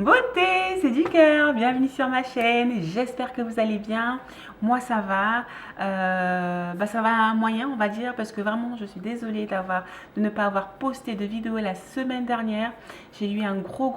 Beauté, c'est du cœur, bienvenue sur ma chaîne, j'espère que vous allez bien. Moi ça va, ça va moyen on va dire parce que vraiment je suis désolée de ne pas avoir posté de vidéo la semaine dernière. J'ai eu un gros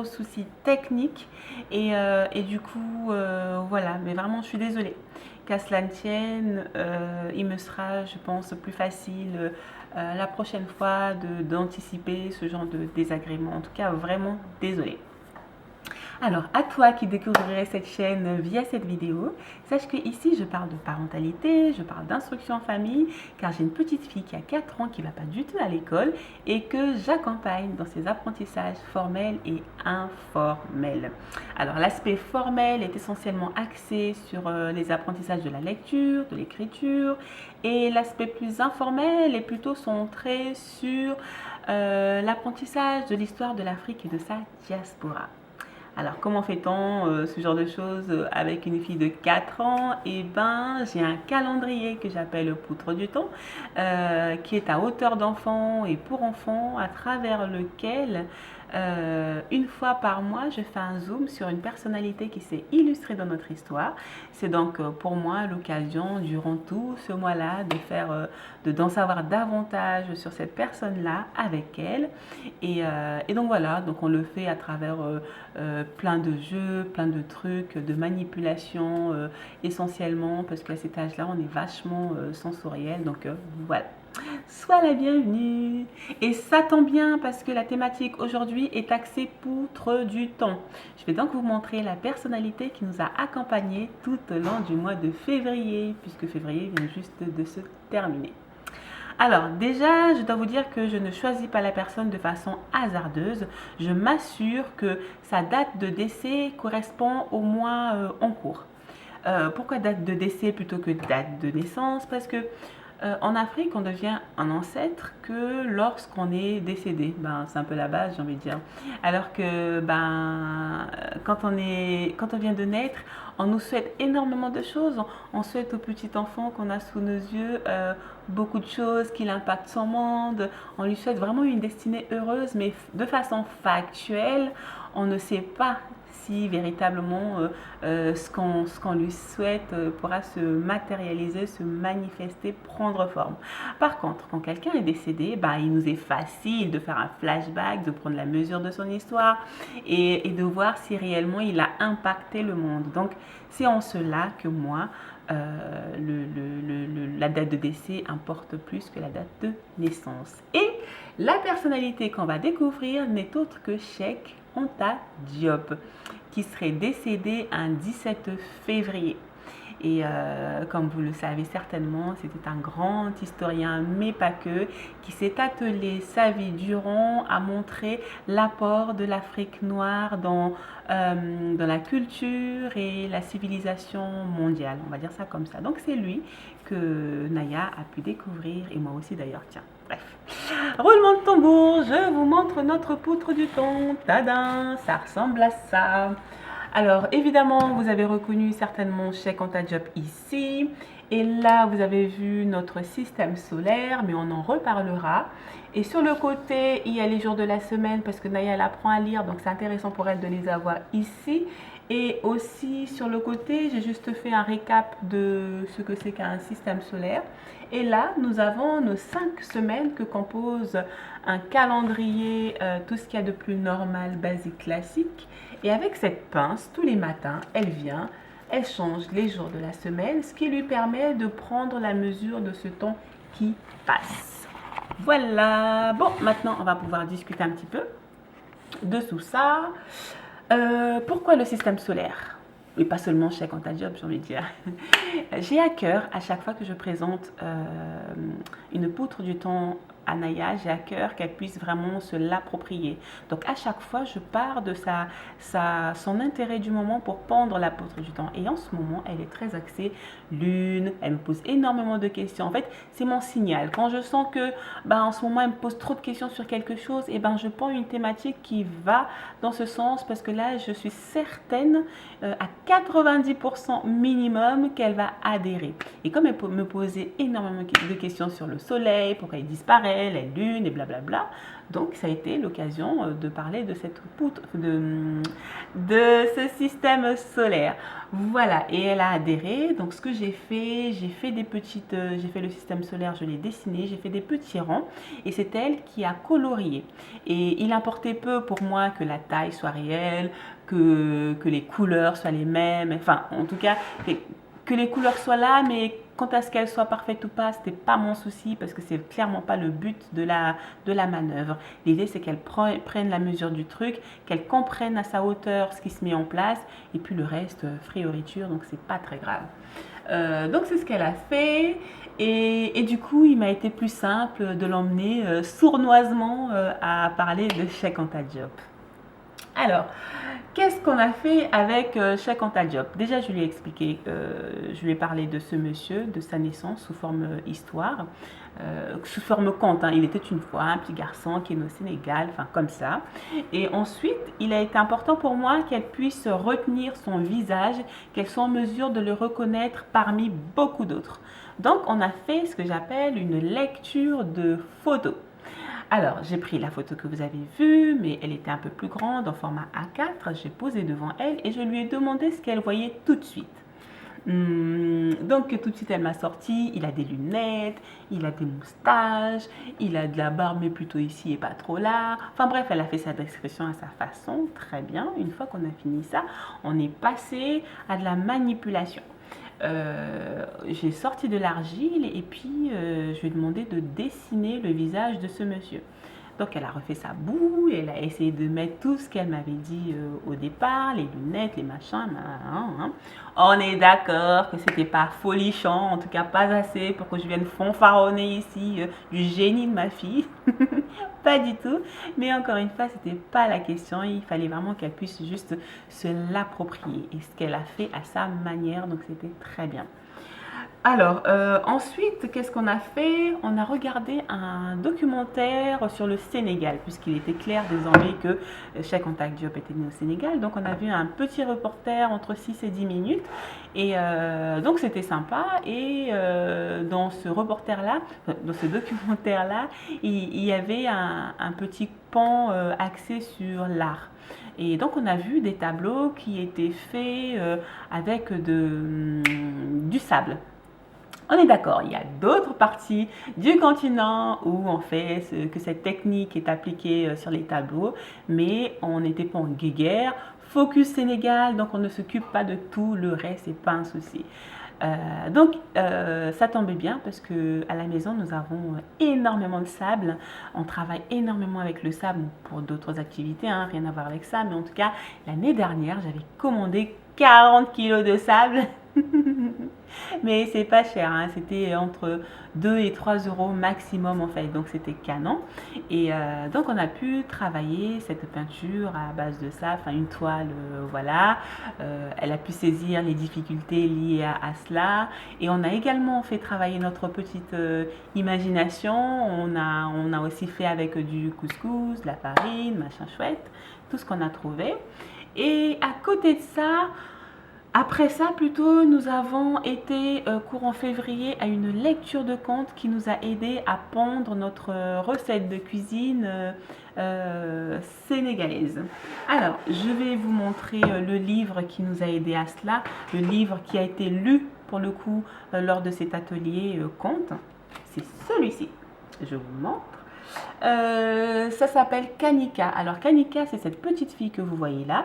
souci technique et du coup voilà, mais vraiment je suis désolée. Qu'à cela ne tienne, il me sera je pense plus facile la prochaine fois d'anticiper ce genre de désagrément. En tout cas vraiment désolée. Alors, à toi qui découvrirais cette chaîne via cette vidéo, sache que ici je parle de parentalité, je parle d'instruction en famille, car j'ai une petite fille qui a 4 ans qui ne va pas du tout à l'école et que j'accompagne dans ses apprentissages formels et informels. Alors, l'aspect formel est essentiellement axé sur les apprentissages de la lecture, de l'écriture, et l'aspect plus informel est plutôt centré sur l'apprentissage de l'histoire de l'Afrique et de sa diaspora. Alors, comment fait-on ce genre de choses avec une fille de 4 ans? Eh ben, j'ai un calendrier que j'appelle Poutre du temps, qui est à hauteur d'enfant et pour enfants, à travers lequel, une fois par mois, je fais un zoom sur une personnalité qui s'est illustrée dans notre histoire. C'est donc pour moi l'occasion, durant tout ce mois-là, d'en savoir davantage sur cette personne-là avec elle. Et donc voilà, donc on le fait à travers plein de jeux, plein de trucs, de manipulation essentiellement parce qu'à cet âge-là, on est vachement sensoriel. Donc voilà. Sois la bienvenue. Et ça tombe bien parce que la thématique aujourd'hui est axée poutre du temps. Je vais donc vous montrer la personnalité qui nous a accompagnés tout au long du mois de février, puisque février vient juste de se terminer. Alors déjà, je dois vous dire que je ne choisis pas la personne de façon hasardeuse. Je m'assure que sa date de décès correspond au mois en cours. Pourquoi date de décès plutôt que date de naissance? Parce que en Afrique, on devient un ancêtre que lorsqu'on est décédé. C'est un peu la base, j'ai envie de dire. Alors que quand on vient de naître, on nous souhaite énormément de choses. On souhaite au petit enfant qu'on a sous nos yeux beaucoup de choses, qu'il impacte son monde. On lui souhaite vraiment une destinée heureuse, mais de façon factuelle, on ne sait pas si véritablement ce qu'on lui souhaite pourra se matérialiser, se manifester, prendre forme. Par contre, quand quelqu'un est décédé, il nous est facile de faire un flashback, de prendre la mesure de son histoire et de voir si réellement il a impacté le monde. Donc, c'est en cela que moi, la date de décès importe plus que la date de naissance. Et la personnalité qu'on va découvrir n'est autre que Cheikh Anta Diop, qui serait décédé un 17 février. Et comme vous le savez certainement, c'était un grand historien, mais pas que, qui s'est attelé sa vie durant à montrer l'apport de l'Afrique noire dans la culture et la civilisation mondiale. On va dire ça comme ça. Donc c'est lui que Naya a pu découvrir, et moi aussi d'ailleurs, tiens. Bref. Roulement de tambour, je vous montre notre poutre du temps. Tadam, ça ressemble à ça. Alors évidemment, vous avez reconnu certainement Cheikh Anta Diop ici. Et là, vous avez vu notre système solaire, mais on en reparlera. Et sur le côté, il y a les jours de la semaine parce que Naya elle apprend à lire, donc c'est intéressant pour elle de les avoir ici. Et aussi sur le côté, j'ai juste fait un récap de ce que c'est qu'un système solaire. Et là, nous avons nos 5 semaines que compose un calendrier, tout ce qu'il y a de plus normal, basique, classique. Et avec cette pince, tous les matins, elle vient, elle change les jours de la semaine, ce qui lui permet de prendre la mesure de ce temps qui passe. Voilà. Bon, maintenant, on va pouvoir discuter un petit peu de tout ça. Pourquoi le système solaire? Et pas seulement Cheikh Anta Diop, j'ai envie de dire. J'ai à cœur, à chaque fois que je présente une poutre du temps à Naya, j'ai à cœur qu'elle puisse vraiment se l'approprier. Donc à chaque fois, je pars de son intérêt du moment pour pendre la poutre du temps. Et en ce moment, elle est très axée lune, elle me pose énormément de questions. En fait, c'est mon signal. Quand je sens que en ce moment, elle me pose trop de questions sur quelque chose, et je prends une thématique qui va dans ce sens parce que là, je suis certaine à 90% minimum qu'elle va adhérer. Et comme elle peut me poser énormément de questions sur le soleil, pourquoi il disparaît, naturelle, elle lune et blablabla. Donc ça a été l'occasion de parler de cette poutre, de ce système solaire. Voilà, et elle a adhéré. Donc ce que j'ai fait des petites, j'ai fait le système solaire, je l'ai dessiné, j'ai fait des petits rangs et c'est elle qui a colorié. Et il importait peu pour moi que la taille soit réelle, que les couleurs soient les mêmes, enfin en tout cas que les couleurs soient là, mais quant à ce qu'elles soient parfaites ou pas, c'était pas mon souci parce que c'est clairement pas le but de la manœuvre. L'idée c'est qu'elles prennent la mesure du truc, qu'elles comprennent à sa hauteur ce qui se met en place et puis le reste, frioriture, donc c'est pas très grave. Donc c'est ce qu'elle a fait et du coup il m'a été plus simple de l'emmener sournoisement à parler de Cheikh Anta Diop. Alors, qu'est-ce qu'on a fait avec Cheikh Anta Diop? Déjà, je lui ai expliqué, je lui ai parlé de ce monsieur, de sa naissance sous forme histoire, sous forme conte, hein. Il était une fois un petit garçon qui est né au Sénégal, enfin comme ça. Et ensuite, il a été important pour moi qu'elle puisse retenir son visage, qu'elle soit en mesure de le reconnaître parmi beaucoup d'autres. Donc, on a fait ce que j'appelle une lecture de photos. Alors, j'ai pris la photo que vous avez vue, mais elle était un peu plus grande, en format A4. J'ai posé devant elle et je lui ai demandé ce qu'elle voyait tout de suite. Donc, tout de suite, elle m'a sorti, il a des lunettes, il a des moustaches, il a de la barbe, mais plutôt ici et pas trop là. Enfin bref, elle a fait sa description à sa façon, très bien. Une fois qu'on a fini ça, on est passé à de la manipulation. J'ai sorti de l'argile et puis je lui ai demandé de dessiner le visage de ce monsieur. Donc elle a refait sa boue, elle a essayé de mettre tout ce qu'elle m'avait dit au départ, les lunettes, les machins. Hein. On est d'accord que c'était pas folichon, en tout cas pas assez pour que je vienne fanfaronner ici du génie de ma fille. Pas du tout. Mais encore une fois, c'était pas la question. Il fallait vraiment qu'elle puisse juste se l'approprier. Et ce qu'elle a fait à sa manière, donc c'était très bien. Alors, ensuite, qu'est-ce qu'on a fait? On a regardé un documentaire sur le Sénégal, puisqu'il était clair désormais que Cheikh Anta Diop était né au Sénégal. Donc, on a vu un petit reporter entre 6 et 10 minutes. Et donc, c'était sympa. Et dans ce reporter-là, dans ce documentaire-là, il y avait un petit pan axé sur l'art. Et donc, on a vu des tableaux qui étaient faits avec du sable. On est d'accord, il y a d'autres parties du continent où on fait que cette technique est appliquée sur les tableaux, mais on n'était pas en guéguerre. Focus Sénégal, donc on ne s'occupe pas de tout le reste, c'est pas un souci. Donc ça tombait bien parce que à la maison nous avons énormément de sable. On travaille énormément avec le sable pour d'autres activités, hein, rien à voir avec ça. Mais en tout cas, l'année dernière, j'avais commandé 40 kilos de sable. Mais c'est pas cher, hein. C'était entre 2 et 3 euros maximum en fait, donc c'était canon. Et donc on a pu travailler cette peinture à base de ça, enfin une toile, voilà. Elle a pu saisir les difficultés liées à cela. Et on a également fait travailler notre petite imagination. On a aussi fait avec du couscous, de la farine, machin chouette, tout ce qu'on a trouvé. Et à côté de ça, après ça, plutôt, nous avons été courant février à une lecture de contes qui nous a aidé à pondre notre recette de cuisine sénégalaise. Alors, je vais vous montrer le livre qui nous a aidé à cela, le livre qui a été lu pour le coup lors de cet atelier contes. C'est celui-ci. Je vous montre. Ça s'appelle Kanika. Alors Kanika, c'est cette petite fille que vous voyez là.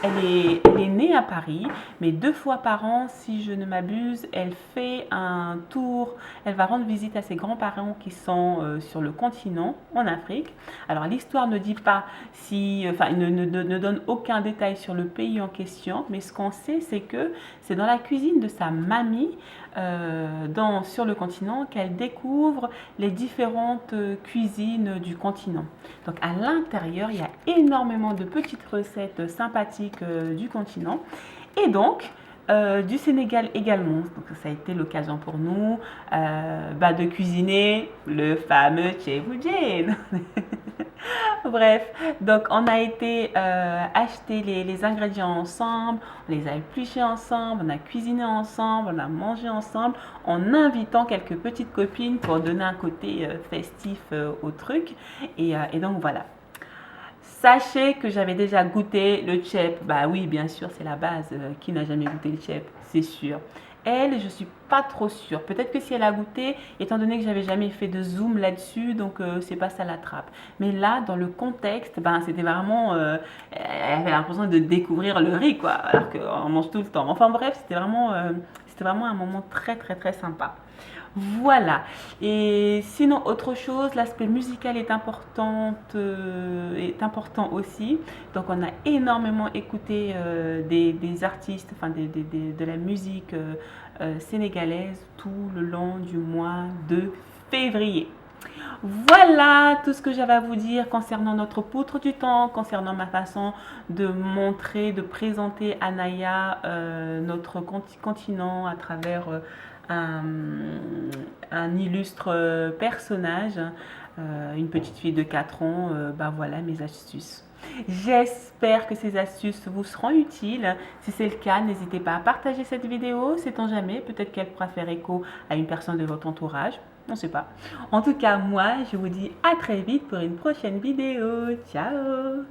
Elle est née à Paris, mais 2 fois par an, si je ne m'abuse, elle fait un tour. Elle va rendre visite à ses grands-parents qui sont sur le continent, en Afrique. Alors l'histoire ne dit pas si, enfin, ne donne aucun détail sur le pays en question, mais ce qu'on sait, c'est que c'est dans la cuisine de sa mamie, sur le continent, qu'elle découvre les différentes cuisines du continent. Donc à l'intérieur, il y a énormément de petites recettes sympathiques du continent et donc du Sénégal également. Donc ça a été l'occasion pour nous de cuisiner le fameux Ceebu Jën. Bref, donc on a été acheter les ingrédients ensemble, on les a épluchés ensemble, on a cuisiné ensemble, on a mangé ensemble, en invitant quelques petites copines pour donner un côté festif au truc. Et donc voilà. Sachez que j'avais déjà goûté le chep. Bah oui, bien sûr, c'est la base. Qui n'a jamais goûté le chep? C'est sûr. Elle, je suis pas trop sûre. Peut-être que si elle a goûté, étant donné que j'avais jamais fait de zoom là-dessus, donc c'est pas ça la trappe. Mais là, dans le contexte, ben c'était vraiment, elle avait l'impression de découvrir le riz, quoi, alors qu'on mange tout le temps. Enfin bref, c'était vraiment un moment très très très sympa. Voilà. Et sinon, autre chose, l'aspect musical est important aussi. Donc, on a énormément écouté des artistes, enfin de la musique sénégalaise tout le long du mois de février. Voilà tout ce que j'avais à vous dire concernant notre poutre du temps, concernant ma façon de montrer, de présenter Anaya, notre continent à travers un, un illustre personnage, une petite fille de 4 ans. Ben voilà mes astuces. J'espère que ces astuces vous seront utiles. Si c'est le cas, n'hésitez pas à partager cette vidéo. Sait-on jamais, peut-être qu'elle pourra faire écho à une personne de votre entourage. On ne sait pas. En tout cas, moi, je vous dis à très vite pour une prochaine vidéo. Ciao!